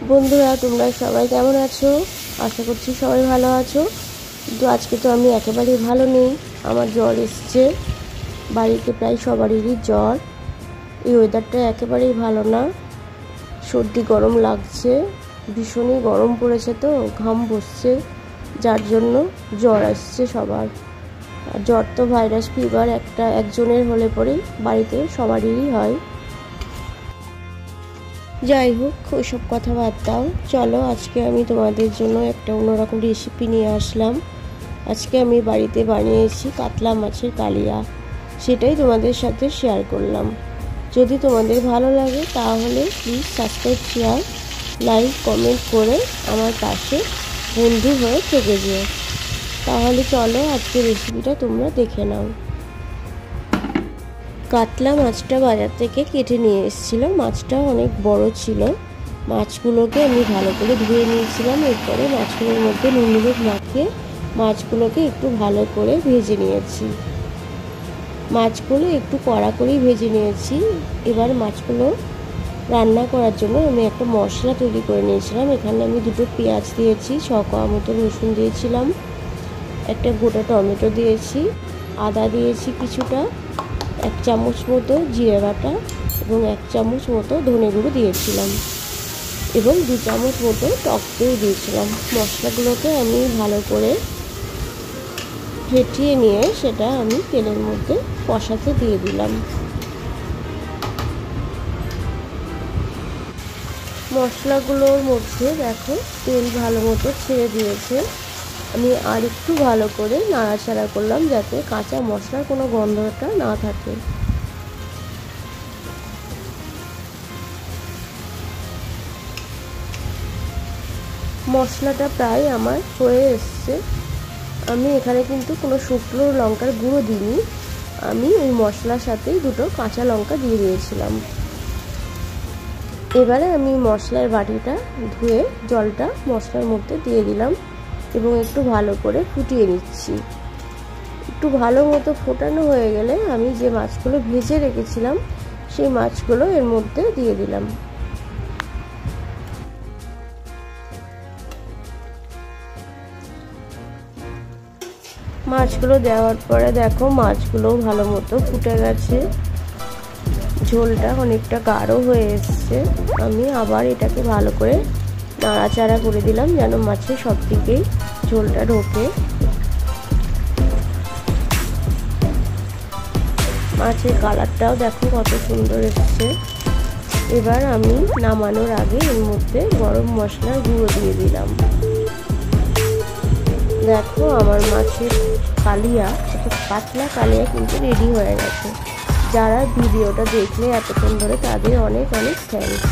বন্ধুরা তোমরা সবাই কেমন আছো? আশা করছি সবাই ভালো আছো। কিন্তু আজকে তো আমি একেবারেই ভালো নেই। আমার জ্বর এসছে, বাড়িতে প্রায় সবারই জ্বর। এই ওয়েদারটা একেবারেই ভালো না, সর্দি গরম লাগছে, ভীষণই গরম পড়েছে, তো ঘাম বসছে, যার জন্য জ্বর আসছে সবার। আর জ্বর তো ভাইরাস ফিভার একজনের হলে পরেই বাড়িতে সবারই হয়। যাই হোক, ওইসব কথা বাদ দাও। চলো আজকে আমি তোমাদের জন্য একটা অন্যরকম রেসিপি নিয়ে আসলাম। আজকে আমি বাড়িতে বানিয়েছি কাতলা মাছের কালিয়া, সেটাই তোমাদের সাথে শেয়ার করলাম। যদি তোমাদের ভালো লাগে তাহলে please subscribe, share, like, comment করে আমার পাশে বন্ধু হয়ে থেকে যেও। তাহলে চলো আজকে রেসিপিটা তোমরা দেখে নাও। কাতলা মাছটা বাজার থেকে কেটে নিয়ে এসেছিলাম। মাছটা অনেক বড় ছিল। মাছগুলোকে আমি ভালো করে ধুয়ে নিয়েছিলাম। এরপরে মাছগুলোর মধ্যে নুন হলুদ মাখিয়ে মাছগুলোকে একটু ভালো করে ভেজে নিয়েছি। মাছগুলো একটু কড়া করেই ভেজে নিয়েছি। এবার মাছগুলো রান্না করার জন্য আমি একটা মশলা তৈরি করে নিয়েছিলাম। এখানে আমি দুটো পেঁয়াজ দিয়েছি, 6 কোয়া মতো রসুন দিয়েছিলাম, একটা গোটা টমেটো দিয়েছি, আদা দিয়েছি কিছুটা, 1 চামচ মতো জিরে বাটা এবং 1 চামচ মতো ধনে গুঁড়ো দিয়েছিলাম এবং 2 চামচ মতো টক দই দিয়েছিলাম। মশলাগুলোকে আমি ভালো করে ফেটিয়ে নিয়ে সেটা আমি তেলের মধ্যে কষাতে দিয়ে দিলাম। মশলাগুলোর মধ্যে দেখো তেল ভালো মতো ছেড়ে দিয়েছে। আমি আর একটু ভালো করে নাড়াচাড়া করলাম যাতে কাঁচা মশলার কোনো গন্ধটা না থাকে। মশলাটা প্রায় আমার হয়ে এসছে। আমি এখানে কিন্তু কোনো শুকনো লঙ্কার গুঁড়ো দিইনি, আমি ওই মশলার সাথেই 2টো কাঁচা লঙ্কা দিয়ে দিয়েছিলাম। এবারে আমি মশলার বাটিটা ধুয়ে জলটা মশলার মধ্যে দিয়ে দিলাম এবং একটু ভালো করে ফুটিয়ে নিচ্ছি। একটু ভালো মতো ফোটানো হয়ে গেলে আমি যে মাছগুলো ভেজে রেখেছিলাম সেই মাছগুলো এর মধ্যে দিয়ে দিলাম। মাছগুলো দেওয়ার পরে দেখো মাছগুলো ভালো মতো ফুটে গেছে, ঝোলটা অনেকটা গাঢ় হয়ে এসছে। আমি আবার এটাকে ভালো করে নাড়াচাড়া করে দিলাম যেন মাছের সব দিকেই ঝোলটা ঢোকে। মাছের কালারটাও দেখো কত সুন্দর এসছে। এবার আমি নামানোর আগে এর মধ্যে গরম মশলার গুঁড়ো দিয়ে দিলাম। দেখো আমার মাছের কালিয়া, পাতলা কালিয়া কিন্তু রেডি হয়ে গেছে। যারা ভিডিওটা দেখলে এতক্ষণ ধরে তাদের অনেক অনেক থ্যাঙ্কস।